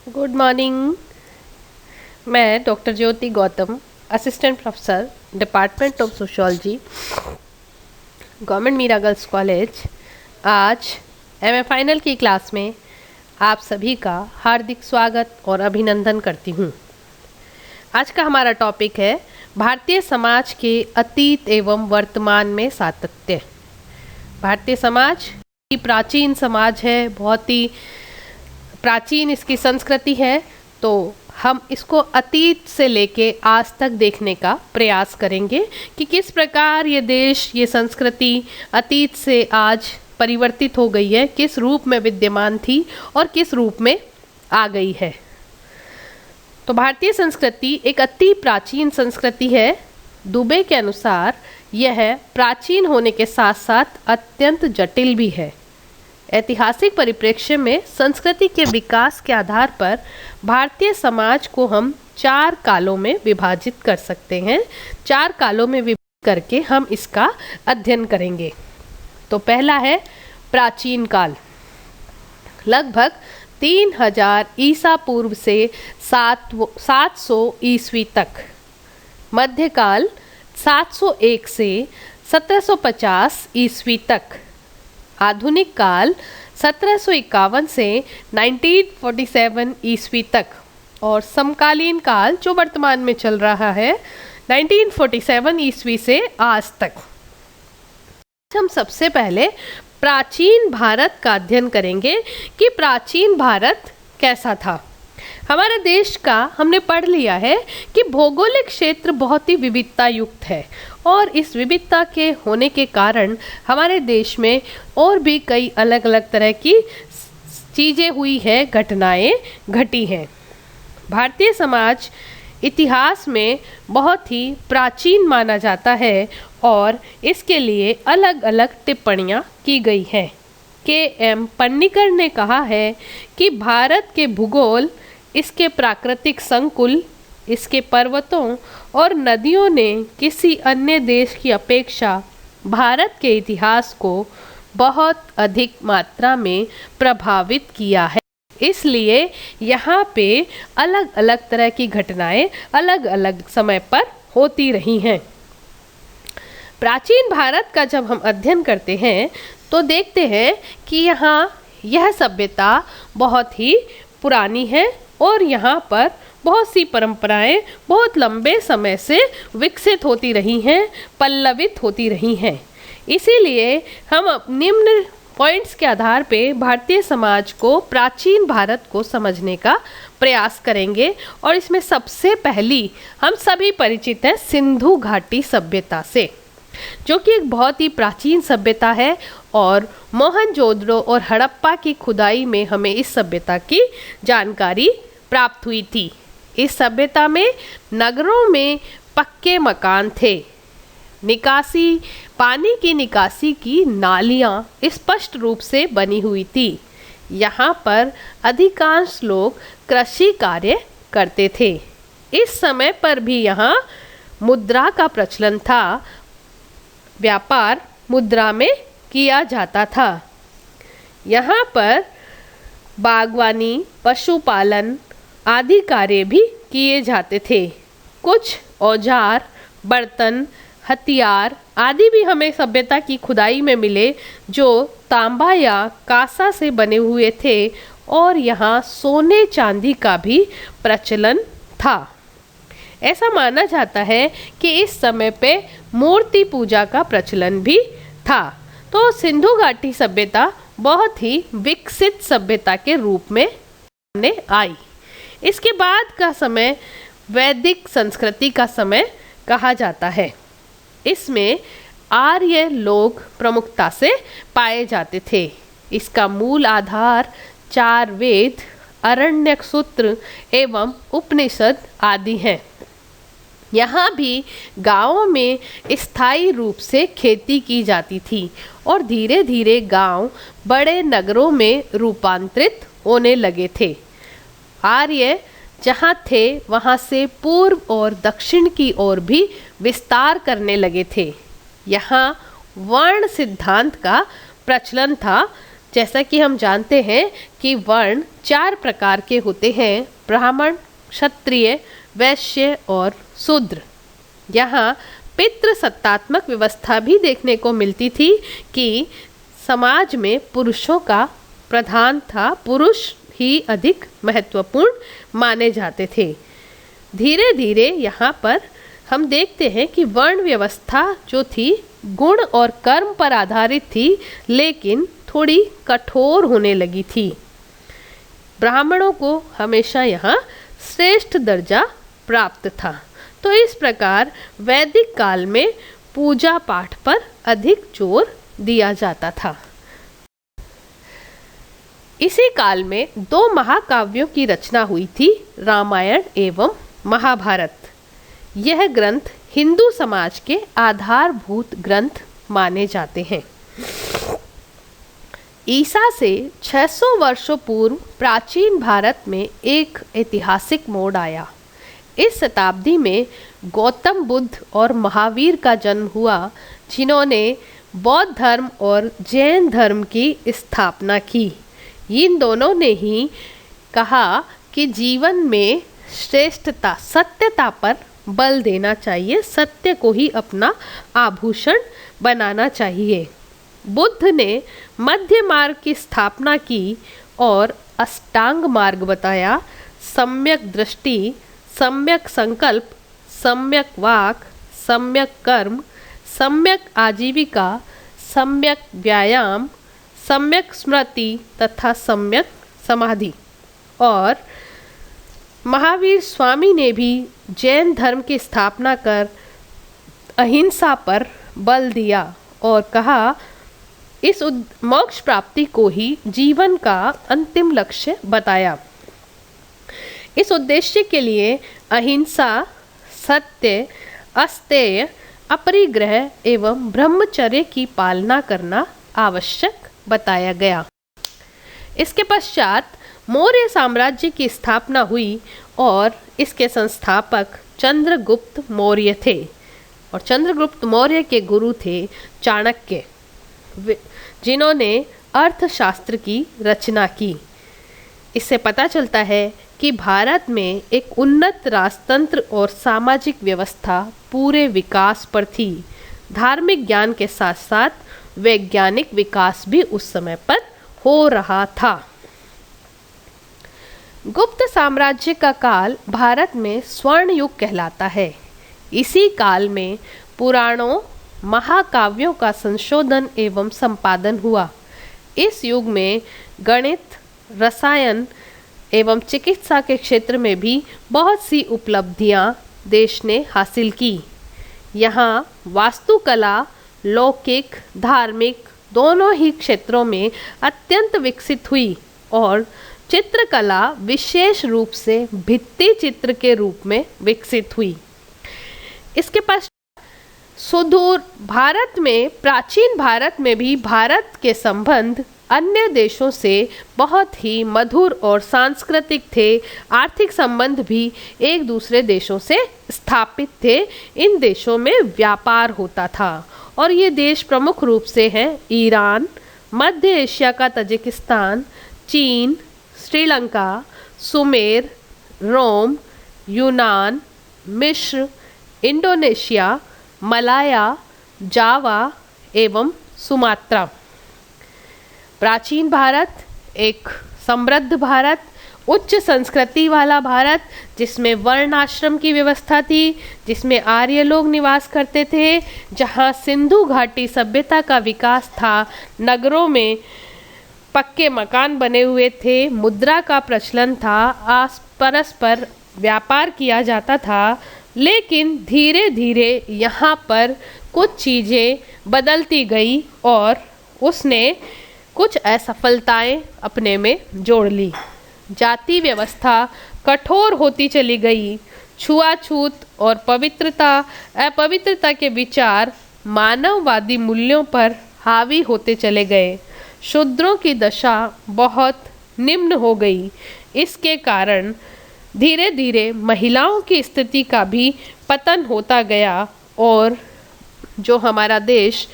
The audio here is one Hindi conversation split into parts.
Good morning. मैं doctor Jyoti Gautam, assistant professor, department of sociology, government Meera girls college. आज एमए फाइनल की क्लास में आप सभी का हार्दिक स्वागत और अभिनंदन करती हूँ। आज का हमारा टॉपिक है भारतीय समाज के अतीत एवं वर्तमान में सातत्य। भारतीय समाज की प्राचीन समाज है, बहुत ही प्राचीन इसकी संस्कृति है, तो हम इसको अतीत से लेके आज तक देखने का प्रयास करेंगे कि किस प्रकार ये देश, ये संस्कृति अतीत से आज परिवर्तित हो गई है, किस रूप में विद्यमान थी और किस रूप में आ गई है। तो भारतीय संस्कृति एक अति प्राचीन संस्कृति है। दुबे के अनुसार यह प्राचीन होने के साथ साथ अत्यंत जटिल भी है। ऐतिहासिक परिप्रेक्ष्य में संस्कृति के विकास के आधार पर भारतीय समाज को हम 4 कालों में विभाजित कर सकते हैं। 4 कालों में विभाजित करके हम इसका अध्ययन करेंगे। तो पहला है प्राचीन काल, लगभग 3000 ईसा पूर्व से 700 ईस्वी तक। मध्यकाल 701 से 1750 ईस्वी तक। आधुनिक काल 1751 से 1947 ईस्वी तक। और समकालीन काल जो वर्तमान में चल रहा है 1947 ईस्वी से आज तक। हम सबसे पहले प्राचीन भारत का अध्ययन करेंगे कि प्राचीन भारत कैसा था। हमारे देश का हमने पढ़ लिया है कि भौगोलिक क्षेत्र बहुत ही विविधता युक्त है और इस विविधता के होने के कारण हमारे देश में और भी कई अलग अलग तरह की चीज़ें हुई है, घटनाएं घटी हैं। भारतीय समाज इतिहास में बहुत ही प्राचीन माना जाता है और इसके लिए अलग अलग टिप्पणियाँ की गई हैं। के.एम. पन्नीकर ने कहा है कि भारत के भूगोल, इसके प्राकृतिक संकुल, इसके पर्वतों और नदियों ने किसी अन्य देश की अपेक्षा भारत के इतिहास को बहुत अधिक मात्रा में प्रभावित किया है। इसलिए यहाँ पे अलग अलग तरह की घटनाएं अलग अलग समय पर होती रही हैं। प्राचीन भारत का जब हम अध्ययन करते हैं तो देखते हैं कि यहाँ यह सभ्यता बहुत ही पुरानी है और यहाँ पर बहुत सी परंपराएं बहुत लंबे समय से विकसित होती रही हैं, पल्लवित होती रही हैं। इसीलिए हम निम्न पॉइंट्स के आधार पे भारतीय समाज को, प्राचीन भारत को समझने का प्रयास करेंगे। और इसमें सबसे पहली हम सभी परिचित हैं सिंधु घाटी सभ्यता से, जो कि एक बहुत ही प्राचीन सभ्यता है और मोहनजोदड़ो और हड़प्पा की खुदाई में हमें इस सभ्यता की जानकारी प्राप्त हुई थी। इस सभ्यता में नगरों में पक्के मकान थे, निकासी, पानी की निकासी की नालियाँ स्पष्ट रूप से बनी हुई थी। यहाँ पर अधिकांश लोग कृषि कार्य करते थे। इस समय पर भी यहाँ मुद्रा का प्रचलन था, व्यापार मुद्रा में किया जाता था। यहाँ पर बागवानी, पशुपालन आदि कार्य भी किए जाते थे। कुछ औजार, बर्तन, हथियार आदि भी हमें सभ्यता की खुदाई में मिले, जो तांबा या कांसा से बने हुए थे। और यहाँ सोने चांदी का भी प्रचलन था। ऐसा माना जाता है कि इस समय पे मूर्ति पूजा का प्रचलन भी था। तो सिंधु घाटी सभ्यता बहुत ही विकसित सभ्यता के रूप में सामने आई। इसके बाद का समय वैदिक संस्कृति का समय कहा जाता है। इसमें आर्य लोग प्रमुखता से पाए जाते थे। इसका मूल आधार 4 वेद, आरण्यक सूत्र एवं उपनिषद आदि हैं। यहाँ भी गांवों में स्थायी रूप से खेती की जाती थी और धीरे धीरे गांव बड़े नगरों में रूपांतरित होने लगे थे। आर्य जहाँ थे वहाँ से पूर्व और दक्षिण की ओर भी विस्तार करने लगे थे। यहाँ वर्ण सिद्धांत का प्रचलन था जैसा कि हम जानते हैं कि वर्ण 4 प्रकार के होते हैं: ब्राह्मण, क्षत्रिय, वैश्य और शूद्र। यहाँ पितृसत्तात्मक व्यवस्था भी देखने को मिलती थी कि समाज में पुरुषों का प्रधान था, पुरुष ही अधिक महत्वपूर्ण माने जाते थे। धीरे धीरे यहाँ पर हम देखते हैं कि वर्ण व्यवस्था जो थी गुण और कर्म पर आधारित थी, लेकिन थोड़ी कठोर होने लगी थी। ब्राह्मणों को हमेशा यहाँ श्रेष्ठ दर्जा प्राप्त था। तो इस प्रकार वैदिक काल में पूजा पाठ पर अधिक जोर दिया जाता था। इसी काल में 2 महाकाव्यों की रचना हुई थी, रामायण एवं महाभारत। यह ग्रंथ हिंदू समाज के आधारभूत ग्रंथ माने जाते हैं। ईसा से 600 वर्षों पूर्व प्राचीन भारत में एक ऐतिहासिक मोड़ आया। इस शताब्दी में गौतम बुद्ध और महावीर का जन्म हुआ, जिन्होंने बौद्ध धर्म और जैन धर्म की स्थापना की। इन दोनों ने ही कहा कि जीवन में श्रेष्ठता, सत्यता पर बल देना चाहिए, सत्य को ही अपना आभूषण बनाना चाहिए। बुद्ध ने मध्य मार्ग की स्थापना की और अष्टांग मार्ग बताया: सम्यक दृष्टि, सम्यक संकल्प, सम्यक वाक, सम्यक कर्म, सम्यक आजीविका, सम्यक व्यायाम, सम्यक स्मृति तथा सम्यक समाधि। और महावीर स्वामी ने भी जैन धर्म की स्थापना कर अहिंसा पर बल दिया और कहा इस मोक्ष प्राप्ति को ही जीवन का अंतिम लक्ष्य बताया। इस उद्देश्य के लिए अहिंसा, सत्य, अस्तेय, अपरिग्रह एवं ब्रह्मचर्य की पालना करना आवश्यक बताया गया। इसके पश्चात मौर्य साम्राज्य की स्थापना हुई और इसके संस्थापक चंद्रगुप्त मौर्य थे और चंद्रगुप्त मौर्य के गुरु थे चाणक्य, जिन्होंने अर्थशास्त्र की रचना की। इससे पता चलता है कि भारत में एक उन्नत राजतंत्र और सामाजिक व्यवस्था पूरे विकास पर थी। धार्मिक ज्ञान के साथ साथ वैज्ञानिक विकास भी उस समय पर हो रहा था। गुप्त साम्राज्य का काल भारत में स्वर्ण युग कहलाता है। इसी काल में पुराणों, महाकाव्यों का संशोधन एवं संपादन हुआ। इस युग में गणित, रसायन एवं चिकित्सा के क्षेत्र में भी बहुत सी उपलब्धियां देश ने हासिल की। यहाँ वास्तुकला लौकिक, धार्मिक दोनों ही क्षेत्रों में अत्यंत विकसित हुई और चित्रकला विशेष रूप से भित्ति चित्र के रूप में विकसित हुई। इसके पास सुदूर भारत में, प्राचीन भारत में भी भारत के संबंध अन्य देशों से बहुत ही मधुर और सांस्कृतिक थे। आर्थिक संबंध भी एक दूसरे देशों से स्थापित थे। इन देशों में व्यापार होता था और ये देश प्रमुख रूप से हैं ईरान, मध्य एशिया का तजिकिस्तान, चीन, श्रीलंका, सुमेर, रोम, यूनान, मिस्र, इंडोनेशिया, मलाया, जावा एवं सुमात्रा। प्राचीन भारत एक समृद्ध भारत, उच्च संस्कृति वाला भारत, जिसमें वर्ण आश्रम की व्यवस्था थी, जिसमें आर्य लोग निवास करते थे, जहाँ सिंधु घाटी सभ्यता का विकास था। नगरों में पक्के मकान बने हुए थे, मुद्रा का प्रचलन था, परस्पर व्यापार किया जाता था। लेकिन धीरे धीरे यहाँ पर कुछ चीज़ें बदलती गई और उसने कुछ असफलताएं अपने में जोड़ ली। जाति व्यवस्था कठोर होती चली गई। छुआछूत और अपवित्रता के विचार मानववादी मूल्यों पर हावी होते चले गए। शूद्रों की दशा बहुत निम्न हो गई। इसके कारण धीरे धीरे महिलाओं की स्थिति का भी पतन होता गया और जो हमारा देश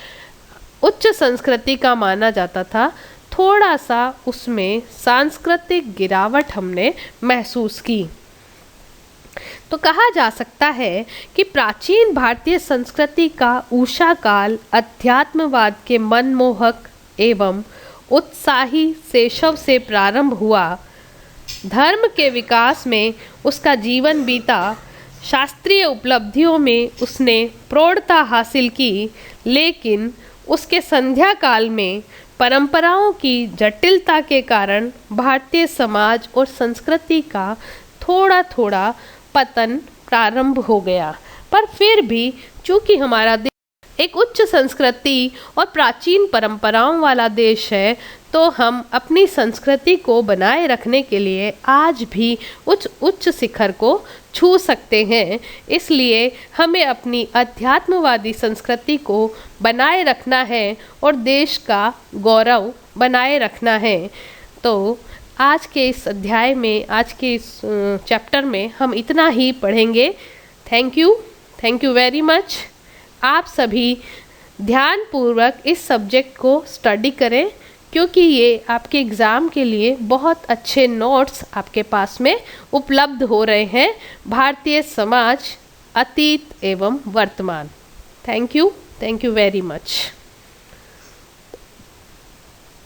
उच्च संस्कृति का माना जाता था, थोड़ा सा उसमें सांस्कृतिक गिरावट हमने महसूस की। तो कहा जा सकता है कि प्राचीन भारतीय संस्कृति का उषा काल अध्यात्मवाद के मनमोहक एवं उत्साही शैशव से प्रारंभ हुआ। धर्म के विकास में उसका जीवन बीता, शास्त्रीय उपलब्धियों में उसने प्रौढ़ता हासिल की, लेकिन उसके संध्या काल में परंपराओं की जटिलता के कारण भारतीय समाज और संस्कृति का थोड़ा थोड़ा पतन प्रारंभ हो गया। पर फिर भी चूंकि हमारा देश एक उच्च संस्कृति और प्राचीन परंपराओं वाला देश है, तो हम अपनी संस्कृति को बनाए रखने के लिए आज भी उच्च शिखर को छू सकते हैं। इसलिए हमें अपनी अध्यात्मवादी संस्कृति को बनाए रखना है और देश का गौरव बनाए रखना है। तो आज के इस अध्याय में, आज के इस चैप्टर में हम इतना ही पढ़ेंगे। Thank you very much. आप सभी ध्यानपूर्वक इस सब्जेक्ट को स्टडी करें, क्योंकि ये आपके एग्ज़ाम के लिए बहुत अच्छे नोट्स आपके पास में उपलब्ध हो रहे हैं। भारतीय समाज, अतीत एवं वर्तमान। Thank you very much.